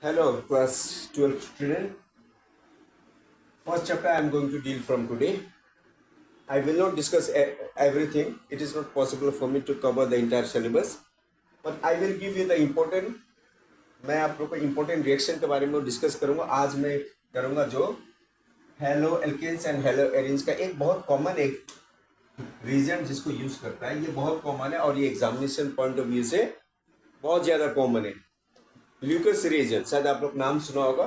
Hello, class 12 student. First chapter I am going to deal from today. I will not discuss everything. It is not possible for me to cover the entire syllabus. But I will give you the important. मैं आप लोग को important reaction के बारे में discuss करूंगा. आज मैं करूंगा जो halo alkanes and halo arenes का एक बहुत कॉमन एक रीजन जिसको यूज करता है. ये बहुत कॉमन है और ये एग्जामिनेशन पॉइंट ऑफ व्यू से बहुत ज़्यादा कॉमन है. ल्यूकस रीजन शायद आप लोग नाम सुना होगा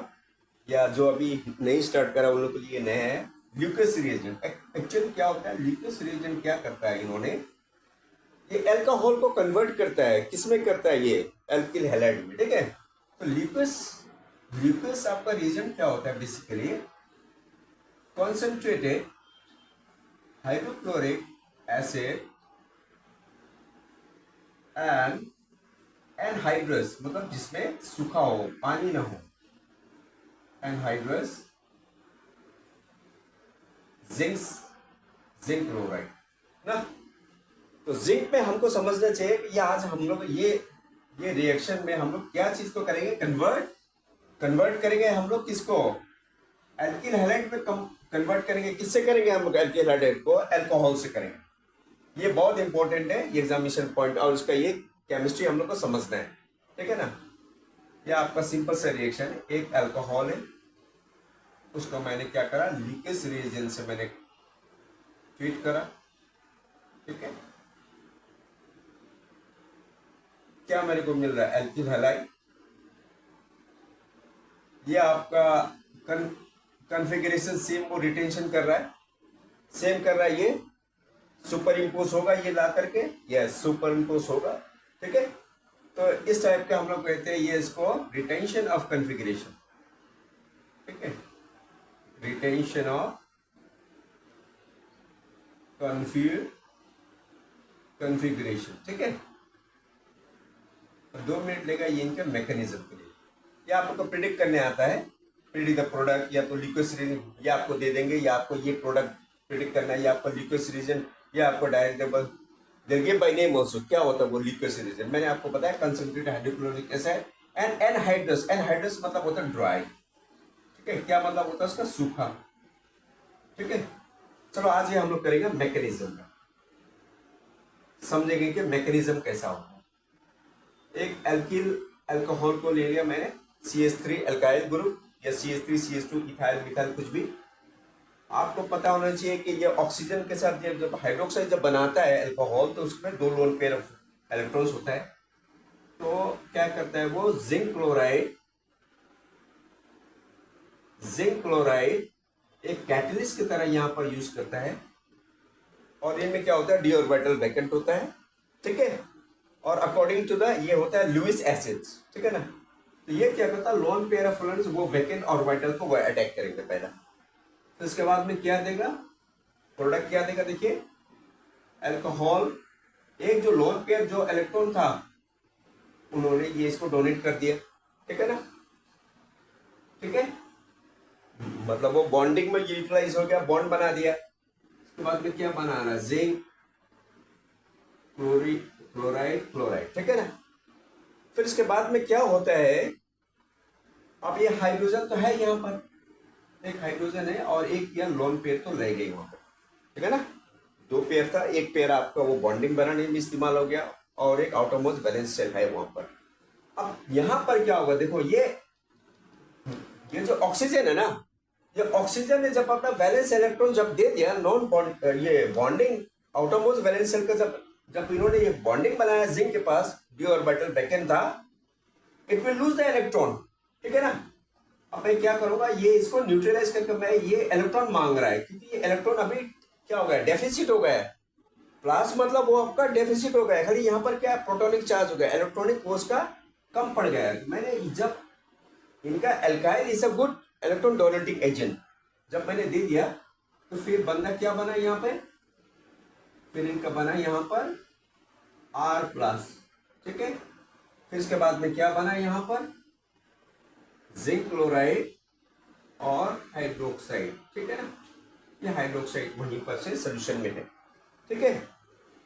या जो अभी नहीं स्टार्ट करा उन लोग के लिए नया है. ल्यूकस रिएजेंट एक्चुअली क्या होता है? ल्यूकस रिएजेंट क्या करता है? इन्होंने ये अल्कोहल को कन्वर्ट करता है. किसमें करता है? ये एल्किल हैलाइड में. ठीक है. तो ल्यूकस ल्यूकस आपका रिएजेंट क्या होता है? Basically concentrated hydrochloric acid and anhydrous, मतलब जिसमें सूखा हो, पानी ना हो. एनहाइड्रस जिंक क्लोराइड ना. तो जिंक में हमको समझना चाहिए कि ये आज हम लोग ये रिएक्शन में हम लोग क्या चीज को करेंगे? कन्वर्ट करेंगे हम लोग. किसको? एल्किल हैलाइड में कन्वर्ट करेंगे. किससे करेंगे हम लोग? एल्किल हैलाइड को अल्कोहल से करेंगे. ये बहुत इंपॉर्टेंट है, ये एग्जामिनेशन पॉइंट, और उसका ये केमिस्ट्री हम लोग को समझना है. ठीक है ना. ये आपका सिंपल सा रिएक्शन है. एक अल्कोहल है, उसको मैंने क्या करा? लीकेज रिएजेंट से मैंने ट्रीट करा. ठीक है. क्या मेरे को मिल रहा है? Alkyl halide. ये आपका कन्फिगरेशन सेम को रिटेंशन कर रहा है, सेम कर रहा है. ये सुपर इम्पोज होगा ये ला करके. यस, सुपर इम्पोज होगा. ठीक है. तो इस टाइप का हम लोग कहते हैं ये इसको रिटेंशन ऑफ कन्फिगरेशन. ठीक है. Retention of configuration. ठीक है. 2 मिनट लेगा ये इनके मैकेनिज्म के लिए. ये आपको प्रिडिक्ट करने आता है. प्रिडिक्ट द प्रोडक्ट, या तो ल्यूकस रीजन ये आपको दे देंगे, या आपको ये प्रोडक्ट प्रिडिक्ट करना है, या आपको ल्यूकस रीजन, या आपको डायरेक्टेबल देंगे बाय नेम ऑल्सो. क्या होता है वो ल्यूकस रीजन? मैंने आपको बताया concentrated hydrochloric acid and anhydrous. Anhydrous मतलब होता है ड्राई. ठीक है. क्या मतलब होता है उसका? सूखा. ठीक है. चलो आज ये हम लोग करेंगे मैकेनिज्म का, समझेंगे कि मैकेनिज्म कैसा होता है. एक एल्किल अल्कोहल को ले लिया मैंने, CH3 अल्काइल ग्रुप, या CH3 CH2 इथाइल मिथाइल कुछ भी. आपको पता होना चाहिए कि ये ऑक्सीजन के साथ जब हाइड्रोक्साइड जब बनाता है अल्कोहल, तो उसमें 2 लोन पेयर ऑफ इलेक्ट्रॉन्स होता है. तो क्या करता है वो? जिंक क्लोराइड एक कैटलिस्ट की तरह यहां पर यूज करता है. और इनमें क्या होता है? डी ऑर्बिटल वैकेंट होता है. ठीक है. और अकॉर्डिंग टू द ये होता है लुईस एसिड्स. ठीक है ना. तो ये क्या करता है? लोन पेयर ऑफ इलेक्ट्रॉन्स वो वैकेंट ऑर्बिटल को वो अटैक करेंगे पहला. तो इसके बाद में क्या देगा? प्रोडक्ट क्या देगा? देखिए, अल्कोहल एक जो लोन पेयर जो इलेक्ट्रॉन था उन्होंने ये इसको डोनेट कर दिया. ठीक है ना. ठीक है. मतलब वो बॉन्डिंग में यूटिलाइज हो गया, बॉन्ड बना दिया. उसके बाद में क्या बना रहा है? Zinc chloride chloride. ठीक है ना. फिर इसके बाद में क्या होता है? अब ये हाइड्रोजन तो है यहां पर, एक हाइड्रोजन है और एक यह लोन पेयर तो रह गई वहां पर. ठीक है ना. 2 पेयर था, एक पेयर आपका वो बॉन्डिंग बनाने में इस्तेमाल हो गया, और एक आउटरमोस्ट बैलेंस सेल है वहां पर. अब यहां पर क्या होगा? देखो, ये जो ऑक्सीजन है ना, ये ऑक्सीजन ने जब अपना वैलेंस इलेक्ट्रॉन जब दे दिया, नॉन बॉन्ड ये बॉन्डिंग आउटरमोस्ट वैलेंस सेल का जब इन्होंने ये बॉन्डिंग बनाया जिंक के पास, डी ऑर्बिटल वैकेंट था, it will lose the electron. ठीक है ना. अब मैं क्या करूंगा? ये इसको न्यूट्रलाइज करके मैं ये इलेक्ट्रॉन मांग रहा है, क्योंकि ये इलेक्ट्रॉन अभी क्या हो गया? डेफिसिट हो गया है. प्लस मतलब वो आपका डेफिसिट हो गया है. खाली यहाँ पर क्या? प्रोटॉनिक चार्ज हो गया, इलेक्ट्रॉनिक वो उसका कम पड़ गया है. मैंने जब इनका alkyl is a good electron donating agent जब मैंने दे दिया, तो फिर बंदा क्या बना यहाँ पे? फिर इनका बना यहाँ पर R+. ठीक है. फिर इसके बाद में क्या बना यहाँ पर? जिंक क्लोराइड और हाइड्रोक्साइड. ठीक है ना. ये हाइड्रोक्साइड वहीं पर से सोल्यूशन में है. ठीक है.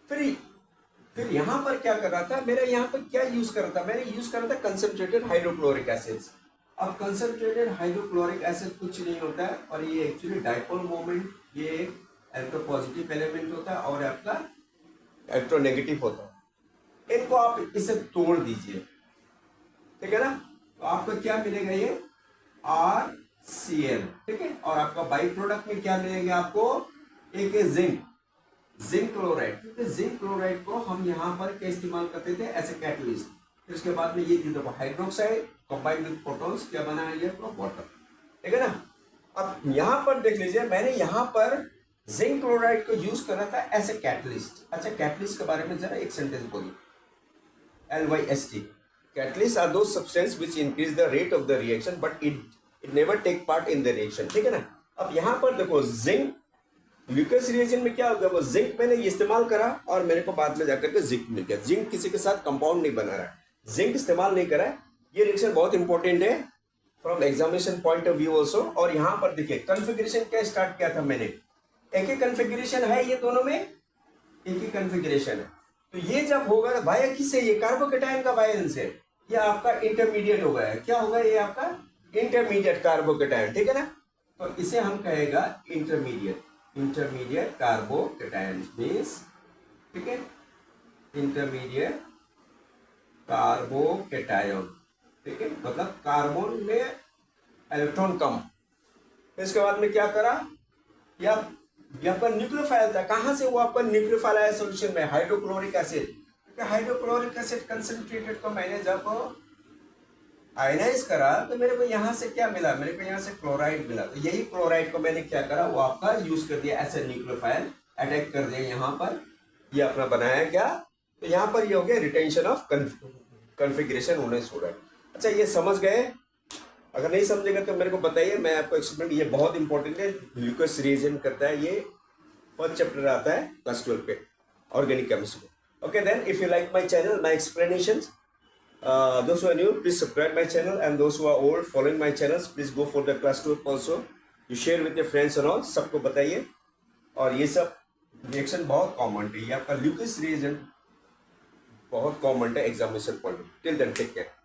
फिर यहां पर क्या कर रहा था? मेरा यहां पर क्या यूज कर रहा था? मैंने यूज कर रहा था कंसंट्रेटेड हाइड्रोक्लोरिक एसिड्स. अब कंसंट्रेटेड हाइड्रोक्लोरिक एसिड कुछ नहीं होता है, और ये एक्चुअली डाइपोल मोमेंट, ये इलेक्ट्रोपॉजिटिव एलिमेंट होता है और आपका इलेक्ट्रोनेगेटिव होता है। इनको आप इसे तोड़ दीजिए, ठीक है ना, तो आपको क्या मिलेगा, ये RCl, ठीक है। और आपका बाई प्रोडक्ट में क्या मिलेगा आपको, एक जिंक क्लोराइड, क्योंकि जिंक क्लोराइड को हम यहाँ पर क्या इस्तेमाल करते थे, एज ए कैटलिस्ट। फिर उसके बाद में ये देखो हाइड्रोक्साइड कंबाइंड विद प्रोटॉन्स क्या बना है, ये वाटर, ठीक है ना। अब यहाँ पर देख लीजिए, मैंने यहाँ पर जिंक क्लोराइड को यूज करा था एज ए कैटलिस्ट। अच्छा, कैटलिस्ट के बारे में जरा एक सेंटेंस बोलिए, LYST। Catalysts are those substances which increase the rate of the reaction, but it never take part in the reaction, ठीक है ना। अब यहाँ पर देखो जिंक ल्यूकस रिएक्शन में क्या होगा, वो जिंक मैंने इस्तेमाल करा और मेरे को बाद में जाकर के जिंक मिल गया। जिंक किसी के साथ कंपाउंड नहीं बना रहा है, जिंक इस्तेमाल नहीं करा है। ये रिएक्शन बहुत इंपॉर्टेंट है from examination point of view also. और यहाँ पर देखिए कन्फिग्रेशन क्या स्टार्ट किया था मैंने, एक ही कन्फिग्रेशन है, ये दोनों में एक ही कन्फिग्रेशन है। तो ये जब होगा वाया किससे, ये कार्बोकेटायन का वायलेंस है, ये आपका इंटरमीडिएट हो गया। क्या होगा, ये आपका इंटरमीडिएट कार्बोकेटायन, ठीक है ना। तो इसे हम कहेगा इंटरमीडिएट कार्बोकेटायन मीन्स, ठीक है, इंटरमीडिएट कार्बोकेटायन, ठीक है, मतलब कार्बन में इलेक्ट्रॉन कम। इसके बाद में क्या करा, या आपका न्यूक्लियोफाइल था, कहां से वो आपका न्यूक्लियोफाइल आया सॉल्यूशन में, हाइड्रोक्लोरिक एसिड। क्योंकि हाइड्रोक्लोरिक एसिड कंसंट्रेटेड को मैंने जब आयनाइज करा तो मेरे को यहाँ से क्या मिला, मेरे को यहाँ से क्लोराइड मिला। तो यही क्लोराइड को मैंने क्या करा, वो आपका यूज कर दिया एज ए न्यूक्लियोफाइल, अटैक कर दिया यहाँ पर, ये अपना बनाया क्या, तो यहाँ पर ये हो गया रिटेंशन ऑफ कन्फिग्रेशन होने से हो रहा है। अच्छा, ये समझ गए? अगर नहीं समझेगा तो मेरे को बताइए, मैं आपको एक्सप्लेन, ये बहुत इंपॉर्टेंट है, ल्यूकस रिएजेंट करता है, ये फर्स्ट चैप्टर आता है क्लास 12 पे organic chemistry. Okay, then if you like my channel, my explanations, those who are new, please subscribe my channel, and those who are old following my channels, please go for the class 12 also. You share with your friends and all, सबको बताइए। और ये सब reaction बहुत common है, ये आपका Lucas reagent बहुत कॉमन है examination point. Till then take care.